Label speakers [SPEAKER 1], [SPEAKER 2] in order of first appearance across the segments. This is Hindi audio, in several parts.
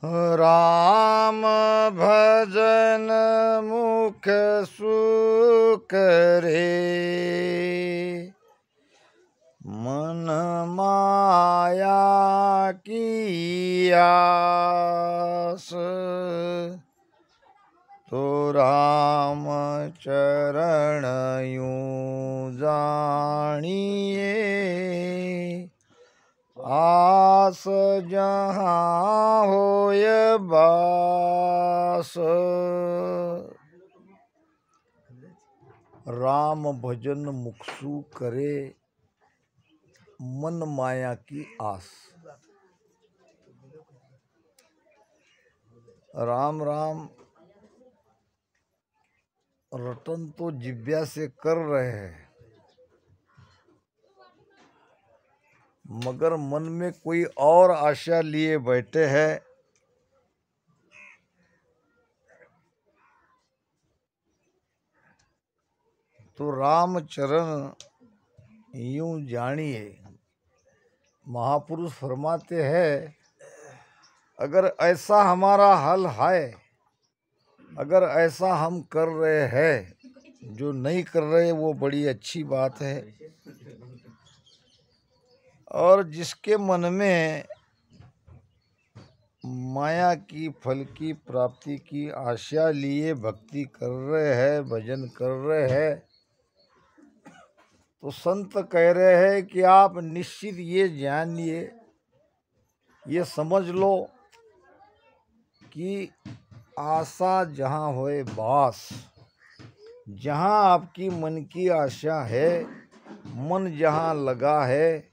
[SPEAKER 1] राम भजन मुख सुख रे, मन माया की आस, तो राम चरण यूं जानिए, आस जहाँ होय बास। राम भजन मुखसु करे, मन माया की आस। राम राम रटन तो जिब्या से कर रहे हैं, मगर मन में कोई और आशा लिए बैठे हैं। तो राम चरण यूं जानिए। महापुरुष फरमाते हैं, अगर ऐसा हमारा हल है, अगर ऐसा हम कर रहे हैं, जो नहीं कर रहे वो बड़ी अच्छी बात है। और जिसके मन में माया की फल की प्राप्ति की आशा लिए भक्ति कर रहे हैं, भजन कर रहे हैं, तो संत कह रहे हैं कि आप निश्चित ये जानिए, ये समझ लो कि आशा जहाँ होए बास, जहाँ आपकी मन की आशा है, मन जहाँ लगा है,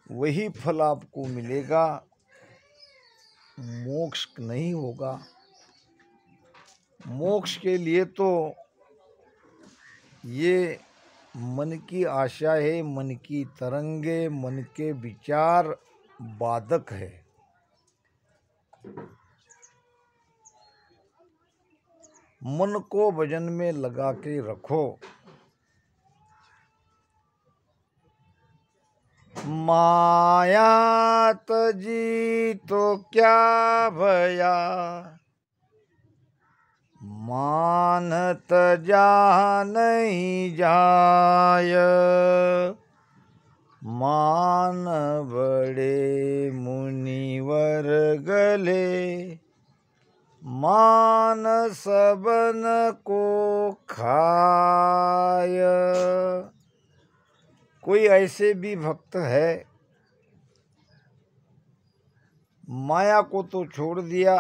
[SPEAKER 1] वही फल आपको मिलेगा, मोक्ष नहीं होगा। मोक्ष के लिए तो ये मन की आशा है, मन की तरंगे, मन के विचार बाधक है। मन को भजन में लगा के रखो। माया तजी तो क्या भया, मानत जा नहीं जाय, मान बड़े मुनिवर गले, मान सबन को खाय। कोई ऐसे भी भक्त है, माया को तो छोड़ दिया,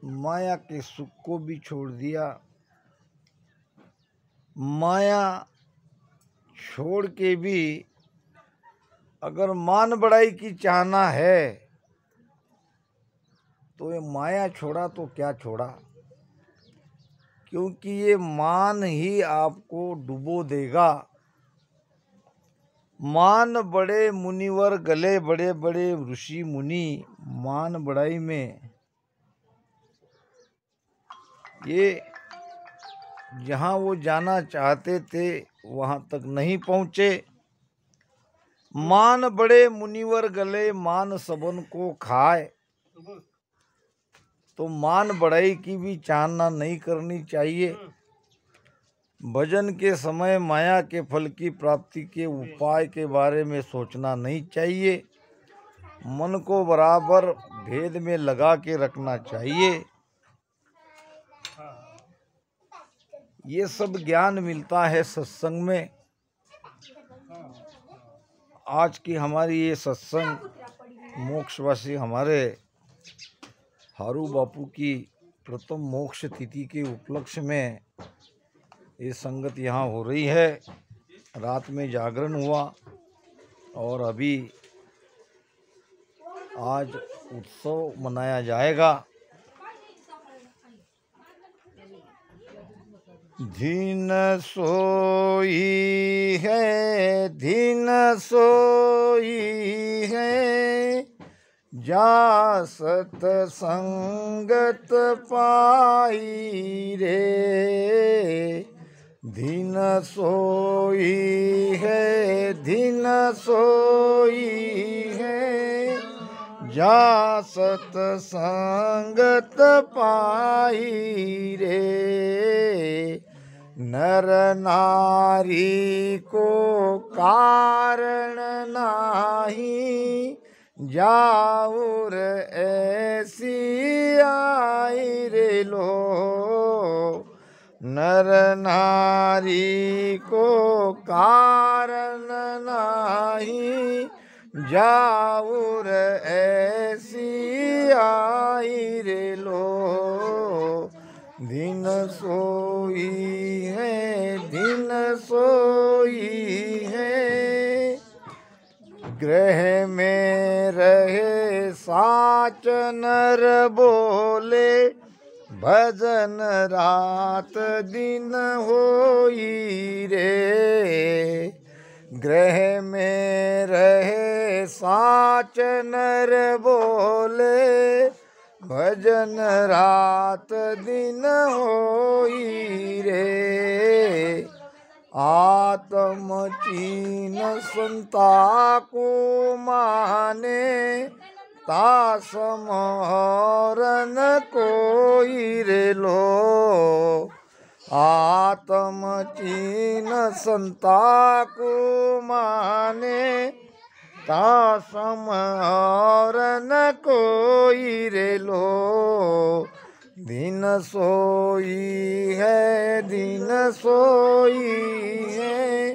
[SPEAKER 1] माया के सुख को भी छोड़ दिया, माया छोड़ के भी अगर मान बढ़ाई की चाहना है, तो ये माया छोड़ा तो क्या छोड़ा, क्योंकि ये मान ही आपको डुबो देगा। मान बड़े मुनिवर गले, बड़े बड़े ऋषि मुनि मान बढ़ाई में ये जहाँ वो जाना चाहते थे वहाँ तक नहीं पहुँचे। मान बड़े मुनिवर गले, मान सबन को खाए। तो मान बढ़ाई की भी चाहना नहीं करनी चाहिए। भजन के समय माया के फल की प्राप्ति के उपाय के बारे में सोचना नहीं चाहिए। मन को बराबर भेद में लगा के रखना चाहिए। ये सब ज्ञान मिलता है सत्संग में। आज की हमारी ये सत्संग मोक्षवासी हमारे हारू बापू की प्रथम मोक्ष तिथि के उपलक्ष्य में ये संगत यहाँ हो रही है। रात में जागरण हुआ और अभी आज उत्सव मनाया जाएगा। दिन सोई है, दिन सोई है, जा सत संगत पाई रे। दिन सोई है, दिन सोई है, जा सतसंगत पाई रे। नर नारी को कारण नाही, जाऊर ऐसी आई रे लो। नर नारी को कारण नाही, जाऊर ऐसी आई रे लो। दिन सोई है, दिन सोई है, ग्रह में रहे साच नर बोले, भजन रात दिन होई रे। ग्रह में रहे साच नर बोले, भजन रात दिन होई रे। आत्म चीन संता को माने, तासम हरन कोई रे लो। आत्म चीन संता को माने, तासम हरन कोई रे लो। दिन सोई है, दिन सोई है,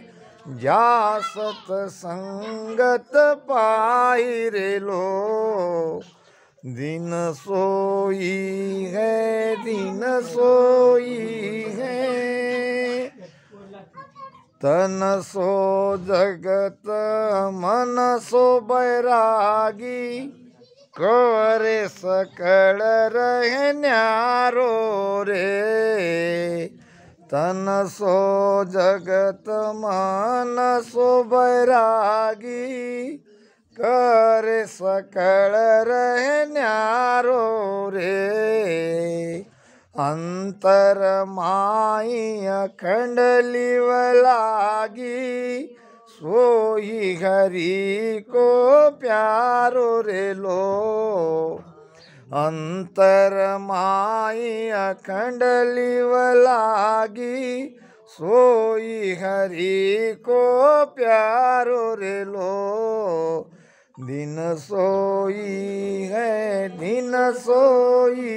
[SPEAKER 1] जा सतसंगत पाई रे लो। दिन सोई है, दिन सोई है, तन सो जगत मन सो बैरागी, करे सकल रहे न्यारो रे। तन सो जगत मन सो बैरागी, करे सकल रहे न्यारो रे। अंतर माई अखंड लिव लागी, सोई हरि को प्यारो रे लो। अंतर माई अखंड लिव लागी, सोई हरि को प्यारो रे लो। दिन सोई है, दिन सोई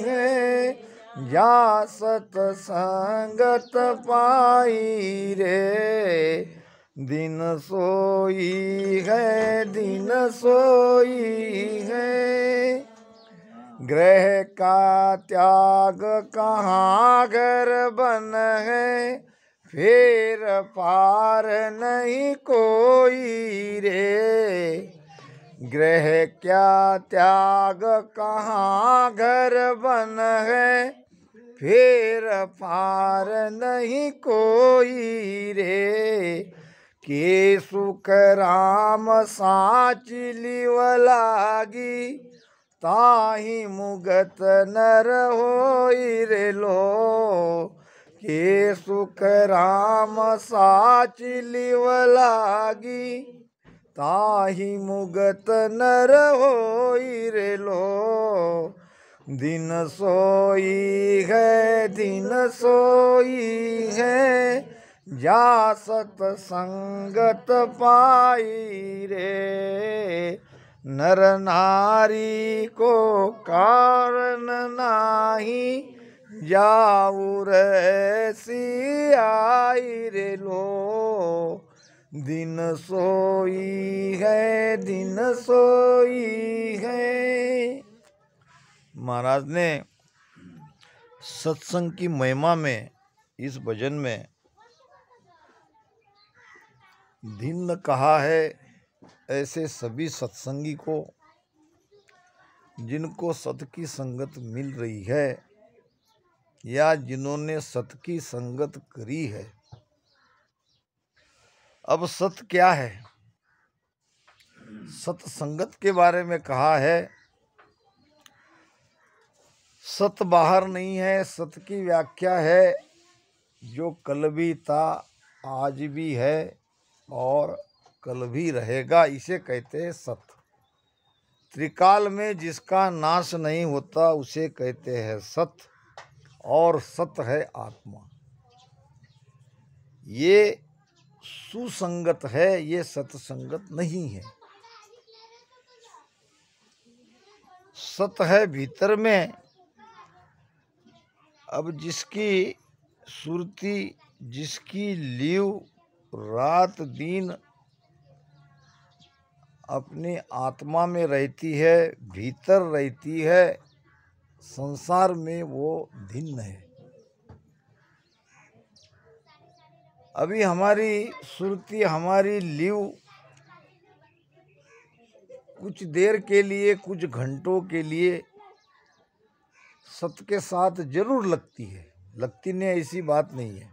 [SPEAKER 1] है, जा सतसंगत पाई रे। दिन सोई है, दिन सोई है, ग्रह का त्याग कहाँ घर बन है, फिर पार नहीं कोई रे। ग्रह क्या त्याग कहाँ घर बन है, फिर पार नहीं कोई रे। के सुख राम साची लिव लागी, ताही मुगत नर होई रे लो। के सुख राम साची लिव लागी, ताही मुगत नर होई रे लो। दिन सोई है, दिन सोई है, जा सतसंगत पाई रे। नर नारी को कारण नाही, जाऊर ऐसी आई रे लो। दिन सोई है, दिन सोई है। महाराज ने सत्संग की महिमा में इस भजन में दिन कहा है। ऐसे सभी सत्संगी को, जिनको सत की संगत मिल रही है या जिन्होंने सत की संगत करी है। अब सत क्या है? सत्संगत के बारे में कहा है, सत बाहर नहीं है, सत की व्याख्या है जो कल भी था, आज भी है और कल भी रहेगा, इसे कहते हैं सत। त्रिकाल में जिसका नाश नहीं होता उसे कहते हैं सत, और सत है आत्मा। ये सुसंगत है, ये सतसंगत नहीं है। सत है भीतर में। अब जिसकी सुरती, जिसकी लीव रात दिन अपनी आत्मा में रहती है, भीतर रहती है, संसार में वो भिन्न है। अभी हमारी सुरती, हमारी लीव कुछ देर के लिए, कुछ घंटों के लिए सत के साथ जरूर लगती है, लगती नहीं ऐसी बात नहीं है।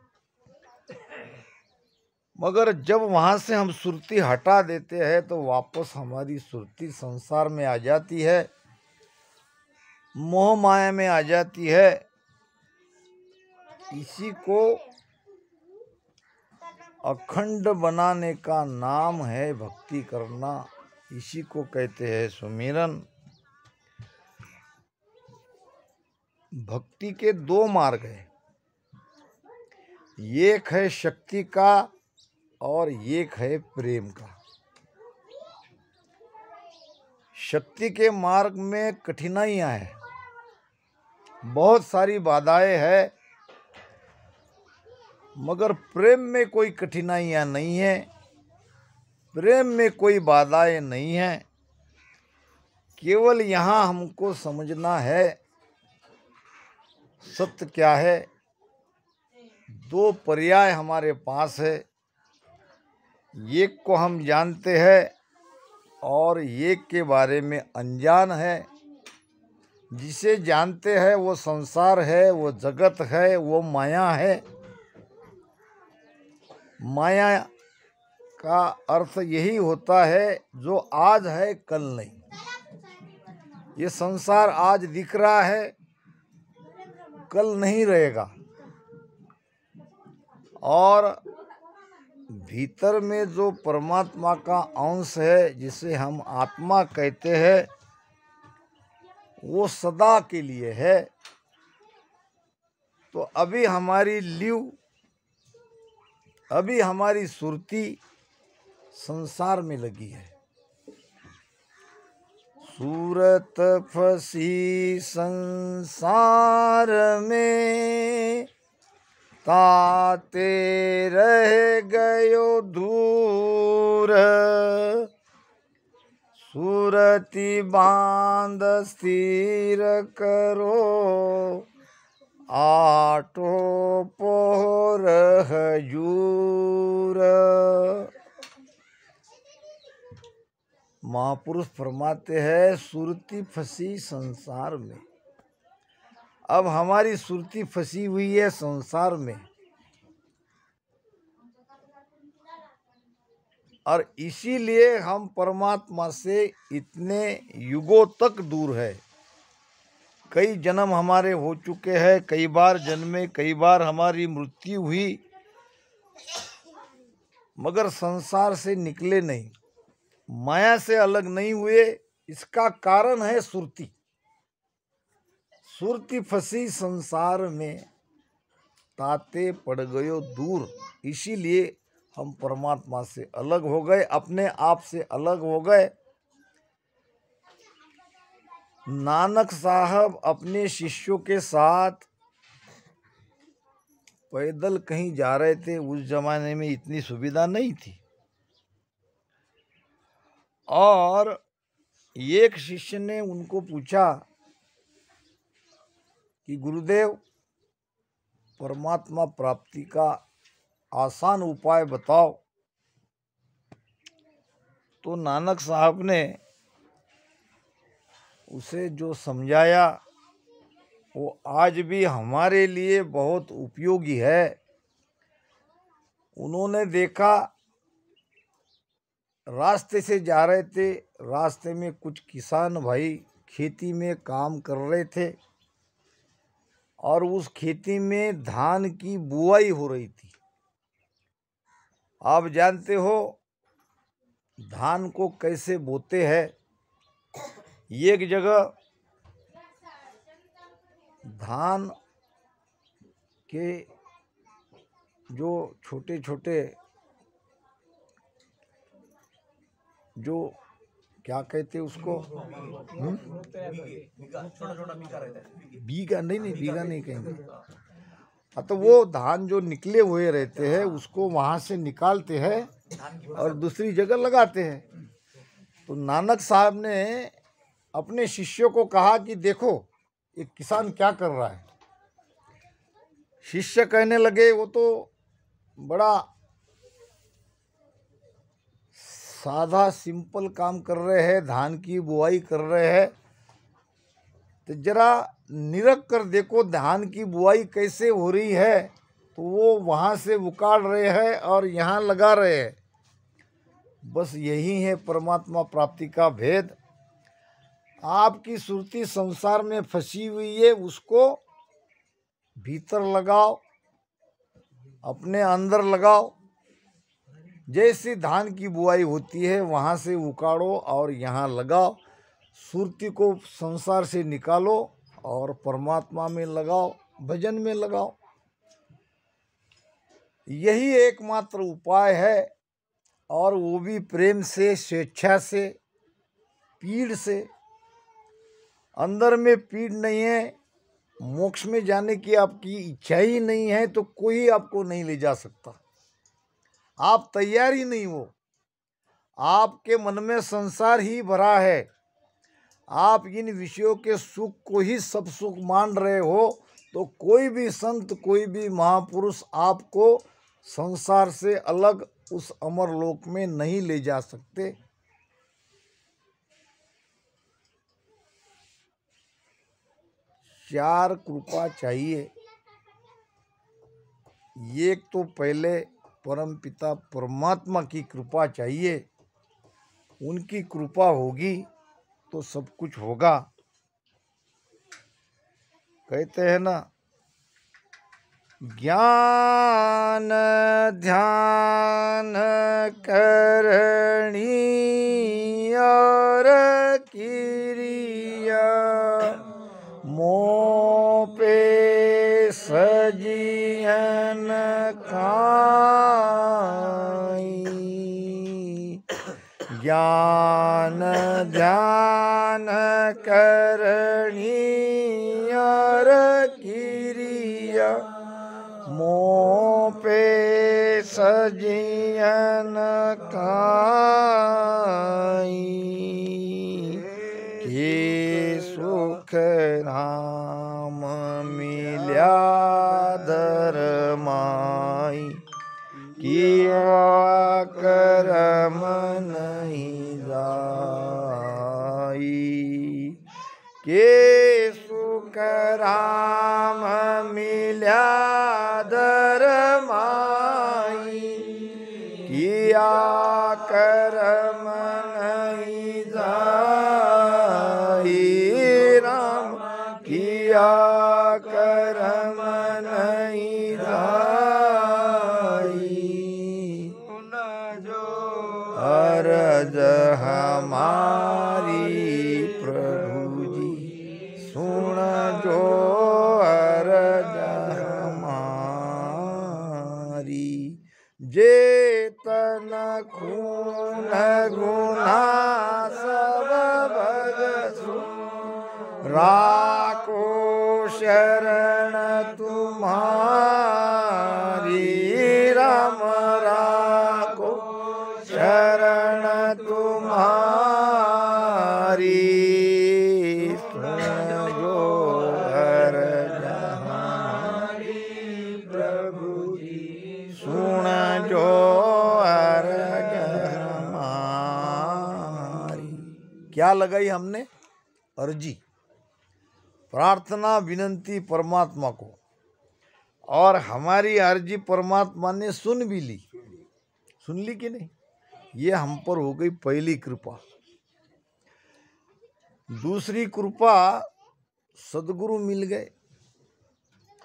[SPEAKER 1] मगर जब वहाँ से हम सुरती हटा देते हैं तो वापस हमारी सुरती संसार में आ जाती है, मोह माया में आ जाती है। इसी को अखंड बनाने का नाम है भक्ति करना, इसी को कहते हैं सुमिरन। भक्ति के दो मार्ग हैं, एक है शक्ति का और एक है प्रेम का। शक्ति के मार्ग में कठिनाइयां हैं, बहुत सारी बाधाएं हैं, मगर प्रेम में कोई कठिनाइयां नहीं है, प्रेम में कोई बाधाएं नहीं है। केवल यहाँ हमको समझना है सत्य क्या है। दो पर्याय हमारे पास है, एक को हम जानते हैं और एक के बारे में अनजान है। जिसे जानते हैं वो संसार है, वो जगत है, वो माया है। माया का अर्थ यही होता है जो आज है कल नहीं। ये संसार आज दिख रहा है, कल नहीं रहेगा। और भीतर में जो परमात्मा का अंश है, जिसे हम आत्मा कहते हैं, वो सदा के लिए है। तो अभी हमारी लीव, अभी हमारी सुरती संसार में लगी है। सूरत फंसी संसार में, ताते रह गयो दूर। सूरती बांध स्थिर करो, आटो पोर हजूर। महापुरुष फरमाते हैं सुरती फंसी संसार में। अब हमारी सुरती फंसी हुई है संसार में, और इसीलिए हम परमात्मा से इतने युगों तक दूर है। कई जन्म हमारे हो चुके हैं, कई बार जन्मे, कई बार हमारी मृत्यु हुई, मगर संसार से निकले नहीं, माया से अलग नहीं हुए। इसका कारण है सुरती। सुरती फंसी संसार में, ताते पड़ गयो दूर। इसीलिए हम परमात्मा से अलग हो गए, अपने आप से अलग हो गए। नानक साहब अपने शिष्यों के साथ पैदल कहीं जा रहे थे। उस जमाने में इतनी सुविधा नहीं थी, और एक शिष्य ने उनको पूछा कि गुरुदेव, परमात्मा प्राप्ति का आसान उपाय बताओ। तो नानक साहब ने उसे जो समझाया वो आज भी हमारे लिए बहुत उपयोगी है। उन्होंने देखा, रास्ते से जा रहे थे, रास्ते में कुछ किसान भाई खेती में काम कर रहे थे, और उस खेती में धान की बुआई हो रही थी। आप जानते हो धान को कैसे बोते हैं। एक जगह धान के जो छोटे छोटे जो क्या कहते उसको, बीघा नहीं, बीघा नहीं कहेंगे। तो वो धान जो निकले हुए रहते हैं उसको वहाँ से निकालते हैं और दूसरी जगह लगाते हैं। तो नानक साहब ने अपने शिष्यों को कहा कि देखो ये किसान क्या कर रहा है। शिष्य कहने लगे वो तो बड़ा सादा सिंपल काम कर रहे हैं, धान की बुआई कर रहे हैं। तो जरा निरख कर देखो धान की बुआई कैसे हो रही है। तो वो वहाँ से उकाड़ रहे हैं और यहाँ लगा रहे हैं। बस यही है परमात्मा प्राप्ति का भेद। आपकी सुरती संसार में फंसी हुई है, उसको भीतर लगाओ, अपने अंदर लगाओ। जैसे धान की बुआई होती है वहाँ से उकाड़ो और यहाँ लगाओ। सुरती को संसार से निकालो और परमात्मा में लगाओ, भजन में लगाओ। यही एकमात्र उपाय है, और वो भी प्रेम से, स्वेच्छा से, पीड़ से। अंदर में पीड़ नहीं है, मोक्ष में जाने की आपकी इच्छा ही नहीं है तो कोई आपको नहीं ले जा सकता। आप तैयार ही नहीं हो, आपके मन में संसार ही भरा है। आप इन विषयों के सुख को ही सब सुख मान रहे हो, तो कोई भी संत, कोई भी महापुरुष आपको संसार से अलग उस अमर लोक में नहीं ले जा सकते। चार कृपा चाहिए। एक तो पहले परम पिता परमात्मा की कृपा चाहिए। उनकी कृपा होगी तो सब कुछ होगा। कहते हैं ना, ज्ञान ध्यान करणी और किरिया मोह पे सजियन काई। ज्ञान ध्यान करणी और किरिया मोह पे सजियन काई। के सुख राम मिल्या धरमाई, किया करम नहीं जाई। के सुख राम मिल्या धरमाई, किया करम नहीं जाई। राम किया करम नहीं जाई। अरज हमारी प्रभु जी सुन जो, अरज हमारी। जेतन खून गुना सब भगसु, राखो शरण तुम्हारी। राम राखो शरण तुम्हारी। सुन जो अरज हमारी प्रभु जी, सुन जो अरज हमारी। क्या लगाई हमने? अर्जी, प्रार्थना, विनंती परमात्मा को। और हमारी अर्जी परमात्मा ने सुन भी ली। सुन ली कि नहीं? ये हम पर हो गई पहली कृपा। दूसरी कृपा, सदगुरु मिल गए।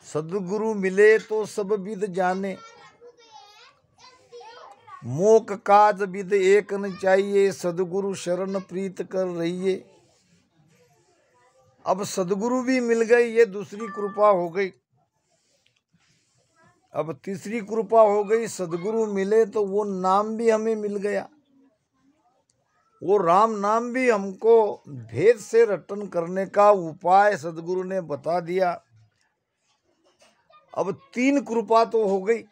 [SPEAKER 1] सदगुरु मिले तो सब विद जाने, मोक काज विद एक न चाहिए। सदगुरु शरण प्रीत कर रहिए। अब सदगुरु भी मिल गई, ये दूसरी कृपा हो गई। अब तीसरी कृपा हो गई, सदगुरु मिले तो वो नाम भी हमें मिल गया। वो राम नाम भी हमको भेद से रटन करने का उपाय सदगुरु ने बता दिया। अब तीन कृपा तो हो गई।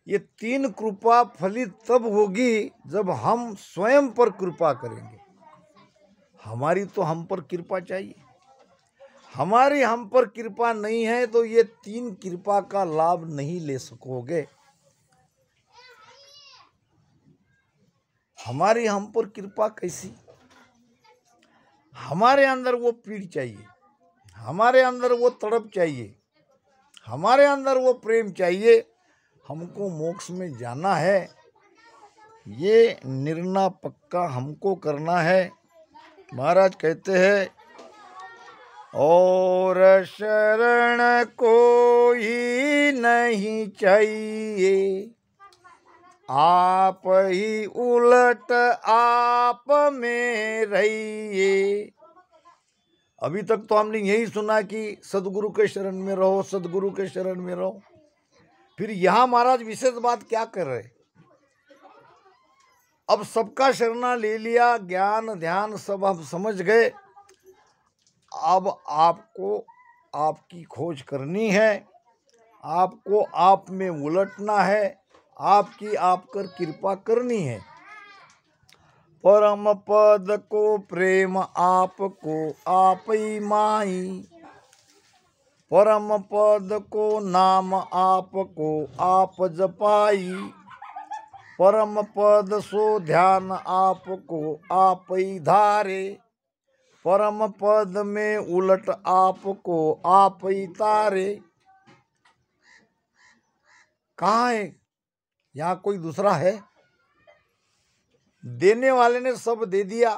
[SPEAKER 1] ये तीन कृपा फलित तब होगी जब हम स्वयं पर कृपा करेंगे। हमारी तो हम पर कृपा चाहिए, हमारी हम पर कृपा नहीं है तो ये तीन कृपा का लाभ नहीं ले सकोगे। हमारी हम पर कृपा कैसी? हमारे अंदर वो पीड़ चाहिए, हमारे अंदर वो तड़प चाहिए, हमारे अंदर वो प्रेम चाहिए। हमको मोक्ष में जाना है, ये निर्णय पक्का हमको करना है। महाराज कहते हैं, और शरण कोई नहीं चाहिए, आप ही उलट आप में रहिए। अभी तक तो हमने यही सुना कि सदगुरु के शरण में रहो, सदगुरु के शरण में रहो। फिर यहाँ महाराज विशेष बात क्या कर रहे? अब सबका शरणा ले लिया, ज्ञान ध्यान सब हम समझ गए। अब आपको आपकी खोज करनी है, आपको आप में उलटना है, आपकी आप कर कृपा करनी है। परम पद को प्रेम आपको आप ही माई, परम पद को नाम आपको आप जपाई, परम पद सो ध्यान आपको आप ही धारे, परम पद में उलट आपको आप ही तारे। कहाँ है? यहाँ कोई दूसरा है? देने वाले ने सब दे दिया।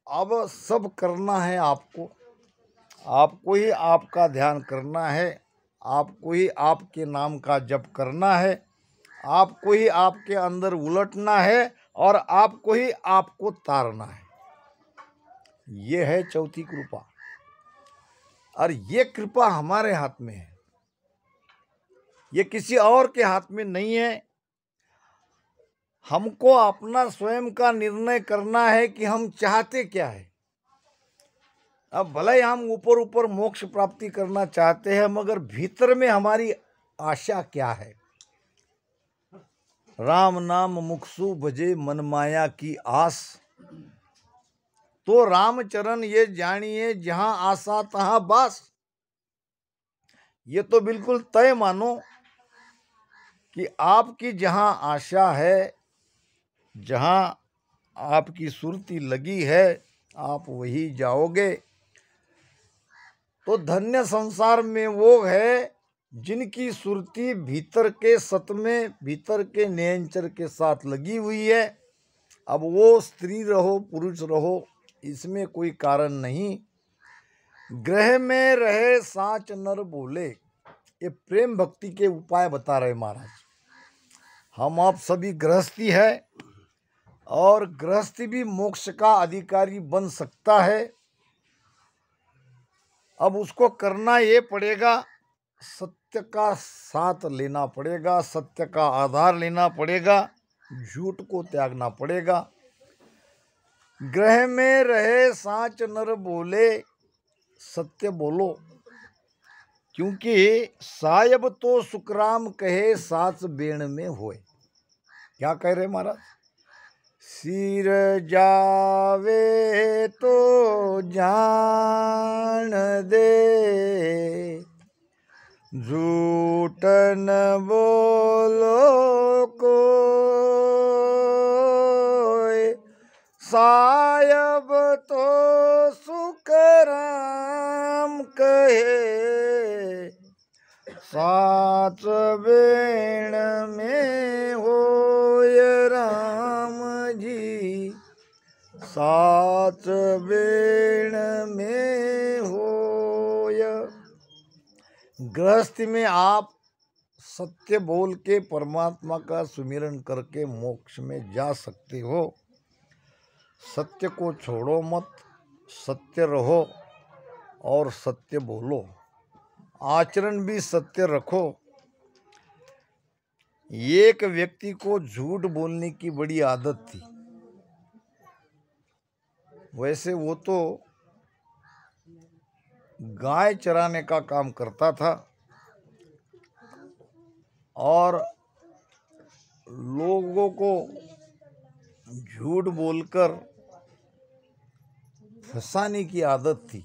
[SPEAKER 1] अब सब करना है आपको, आपको ही आपका ध्यान करना है, आपको ही आपके नाम का जप करना है, आपको ही आपके अंदर उलटना है और आपको ही आपको तारना है। ये है चौथी कृपा। और ये कृपा हमारे हाथ में है, ये किसी और के हाथ में नहीं है। हमको अपना स्वयं का निर्णय करना है कि हम चाहते क्या है। अब भले ही हम ऊपर ऊपर मोक्ष प्राप्ति करना चाहते हैं, मगर भीतर में हमारी आशा क्या है? राम नाम मुखसु भजे मन माया की आस, तो रामचरण ये जानिए जहां आशा तहां बास। ये तो बिल्कुल तय मानो कि आपकी जहां आशा है, जहां आपकी सुरती लगी है, आप वही जाओगे। तो धन्य संसार में वो है जिनकी सुरती भीतर के सत में, भीतर के नयनचर के साथ लगी हुई है। अब वो स्त्री रहो पुरुष रहो, इसमें कोई कारण नहीं। ग्रह में रहे साच नर बोले, ये प्रेम भक्ति के उपाय बता रहे महाराज। हम आप सभी गृहस्थी है और गृहस्थी भी मोक्ष का अधिकारी बन सकता है। अब उसको करना ये पड़ेगा, सत्य का साथ लेना पड़ेगा, सत्य का आधार लेना पड़ेगा, झूठ को त्यागना पड़ेगा। ग्रह में रहे साच नर बोले, सत्य बोलो, क्योंकि सायब तो सुखराम कहे साच बेण में होए। क्या कह रहे महाराज? सिर जावे तो जान दे, झूठ न बोलो कोई, सायब तो सुखराम कहे साच बेण में होय राम जी, साच बेण में होय। गृहस्थी में आप सत्य बोल के परमात्मा का सुमिरन करके मोक्ष में जा सकते हो। सत्य को छोड़ो मत, सत्य रहो और सत्य बोलो, आचरण भी सत्य रखो। एक व्यक्ति को झूठ बोलने की बड़ी आदत थी। वैसे वो तो गाय चराने का काम करता था और लोगों को झूठ बोलकर फंसाने की आदत थी।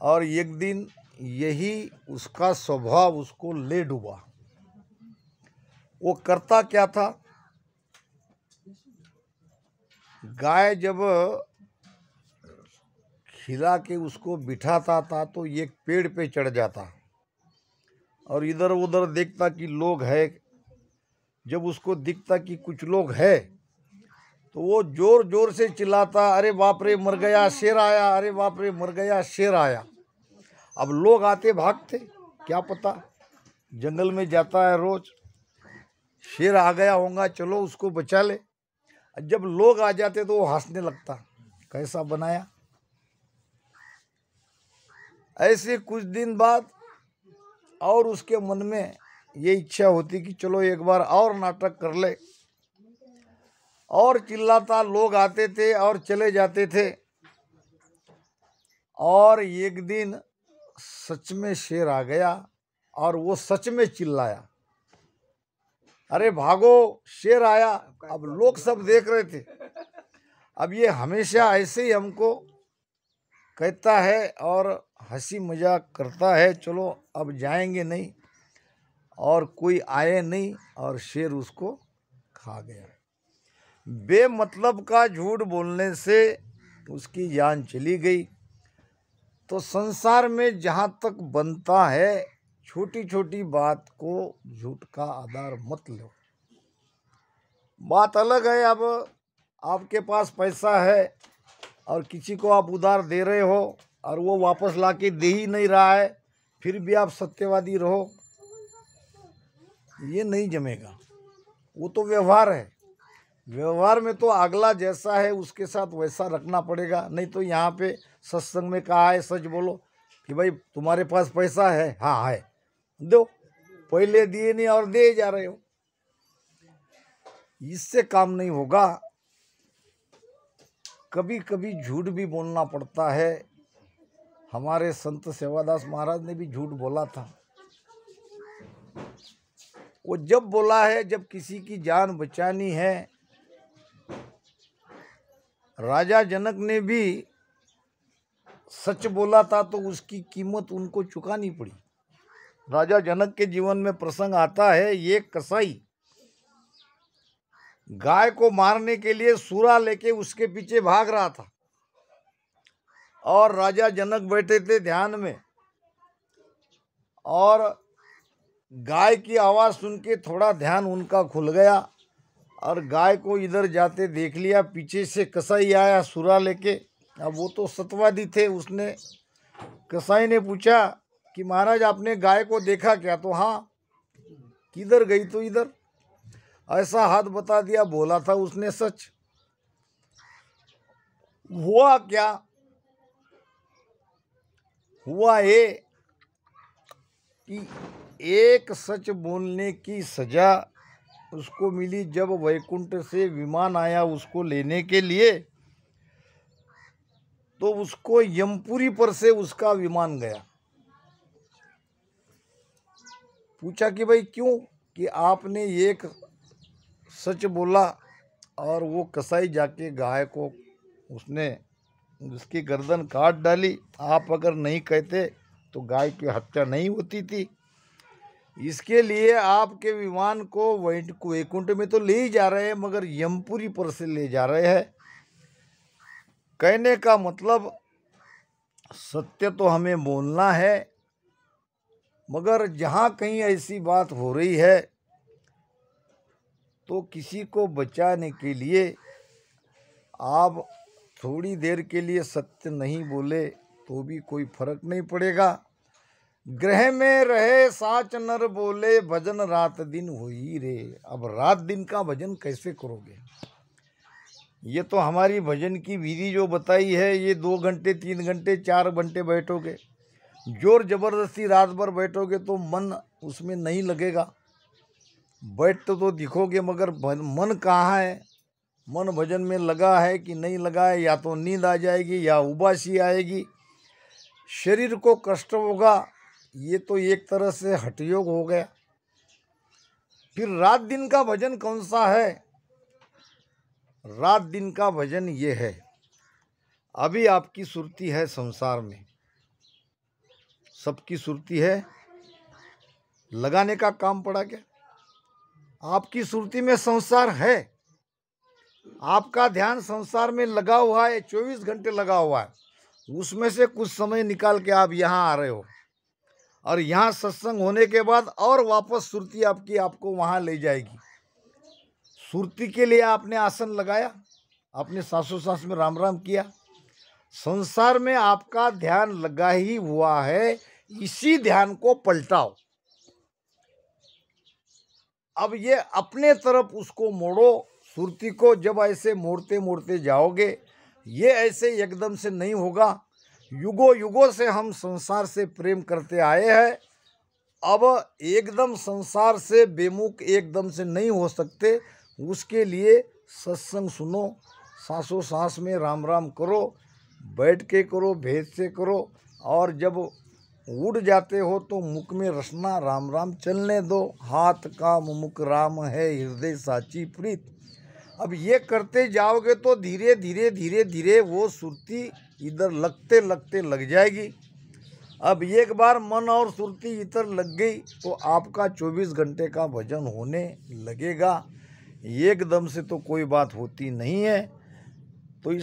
[SPEAKER 1] और एक दिन यही उसका स्वभाव उसको ले डूबा। वो करता क्या था, गाय जब खिला के उसको बिठाता था तो एक पेड़ पे चढ़ जाता और इधर उधर देखता कि लोग है। जब उसको दिखता कि कुछ लोग है तो वो जोर जोर से चिल्लाता, अरे बाप रे मर गया, शेर आया, अरे बाप रे मर गया, शेर आया। अब लोग आते भागते, क्या पता जंगल में जाता है रोज, शेर आ गया होगा, चलो उसको बचा ले। जब लोग आ जाते तो वो हंसने लगता, कैसा बनाया। ऐसे कुछ दिन बाद और उसके मन में ये इच्छा होती कि चलो एक बार और नाटक कर ले। और चिल्लाता, लोग आते थे और चले जाते थे। और एक दिन सच में शेर आ गया और वो सच में चिल्लाया, अरे भागो शेर आया। अब लोग सब देख रहे थे। अब ये हमेशा ऐसे ही हमको कहता है और हंसी मजाक करता है, चलो अब जाएंगे नहीं, और कोई आए नहीं और शेर उसको खा गया। बेमतलब का झूठ बोलने से उसकी जान चली गई। तो संसार में जहाँ तक बनता है, छोटी छोटी बात को झूठ का आधार मत लो। बात अलग है, अब आपके पास पैसा है और किसी को आप उधार दे रहे हो और वो वापस लाके दे ही नहीं रहा है, फिर भी आप सत्यवादी रहो, ये नहीं जमेगा। वो तो व्यवहार है। व्यवहार में तो अगला जैसा है उसके साथ वैसा रखना पड़ेगा। नहीं तो यहाँ पे सत्संग में कहा है, सच बोलो कि भाई तुम्हारे पास पैसा है, हाँ है, दो, पहले दिए नहीं और दे जा रहे हो, इससे काम नहीं होगा। कभी कभी झूठ भी बोलना पड़ता है। हमारे संत सेवादास महाराज ने भी झूठ बोला था। वो जब बोला है, जब किसी की जान बचानी है। राजा जनक ने भी सच बोला था तो उसकी कीमत उनको चुकानी पड़ी। राजा जनक के जीवन में प्रसंग आता है, एक कसाई गाय को मारने के लिए सूरा लेके उसके पीछे भाग रहा था और राजा जनक बैठे थे ध्यान में, और गाय की आवाज़ सुन के थोड़ा ध्यान उनका खुल गया और गाय को इधर जाते देख लिया। पीछे से कसाई आया सूरा लेके। अब वो तो सत्यवादी थे। उसने, कसाई ने पूछा कि महाराज आपने गाय को देखा क्या? तो हाँ। किधर गई? तो इधर। ऐसा हाथ बता दिया, बोला था उसने सच। हुआ क्या? हुआ ये कि एक सच बोलने की सजा उसको मिली। जब वैकुंठ से विमान आया उसको लेने के लिए, तो उसको यमपुरी पर से उसका विमान गया। पूछा कि भाई क्यों? कि आपने एक सच बोला और वो कसाई जाके गाय को उसने उसकी गर्दन काट डाली। आप अगर नहीं कहते तो गाय की हत्या नहीं होती थी। इसके लिए आपके विमान को वैकुंठ में तो ले ही जा रहे हैं, मगर यमपुरी पर से ले जा रहे हैं। कहने का मतलब, सत्य तो हमें बोलना है, मगर जहाँ कहीं ऐसी बात हो रही है तो किसी को बचाने के लिए आप थोड़ी देर के लिए सत्य नहीं बोले तो भी कोई फर्क नहीं पड़ेगा। ग्रह में रहे साच नर बोले, भजन रात दिन होई रे। अब रात दिन का भजन कैसे करोगे? ये तो हमारी भजन की विधि जो बताई है, ये 2 घंटे 3 घंटे 4 घंटे बैठोगे, जोर जबरदस्ती रात भर बैठोगे तो मन उसमें नहीं लगेगा। बैठ तो दिखोगे मगर मन कहाँ है? मन भजन में लगा है कि नहीं लगा है? या तो नींद आ जाएगी या उबासी आएगी, शरीर को कष्ट होगा। ये तो एक तरह से हठयोग हो गया। फिर रात दिन का भजन कौन सा है? रात दिन का भजन ये है, अभी आपकी सुरती है संसार में, सबकी सुरती है, लगाने का काम पड़ा क्या? आपकी सुरती में संसार है, आपका ध्यान संसार में लगा हुआ है, 24 घंटे लगा हुआ है। उसमें से कुछ समय निकाल के आप यहाँ आ रहे हो, और यहाँ सत्संग होने के बाद और वापस सुरती आपकी आपको वहाँ ले जाएगी। सुरती के लिए आपने आसन लगाया, आपने सांसों-सांस में राम राम किया, संसार में आपका ध्यान लगा ही हुआ है। इसी ध्यान को पलटाओ, अब ये अपने तरफ उसको मोड़ो। सुरती को जब ऐसे मोड़ते मोड़ते जाओगे, ये ऐसे एकदम से नहीं होगा। युगों युगों से हम संसार से प्रेम करते आए हैं, अब एकदम संसार से बेमुख एकदम से नहीं हो सकते। उसके लिए सत्संग सुनो, सांसों सांस में राम राम करो, बैठ के करो, भेद से करो, और जब उड़ जाते हो तो मुख में रसना राम राम चलने दो। हाथ काम मुख राम है, हृदय साची प्रीत। अब ये करते जाओगे तो धीरे धीरे धीरे धीरे वो सुरती इधर लगते लगते लग जाएगी। अब एक बार मन और सुरती इधर लग गई तो आपका 24 घंटे का भजन होने लगेगा। एकदम से तो कोई बात होती नहीं है। तो इस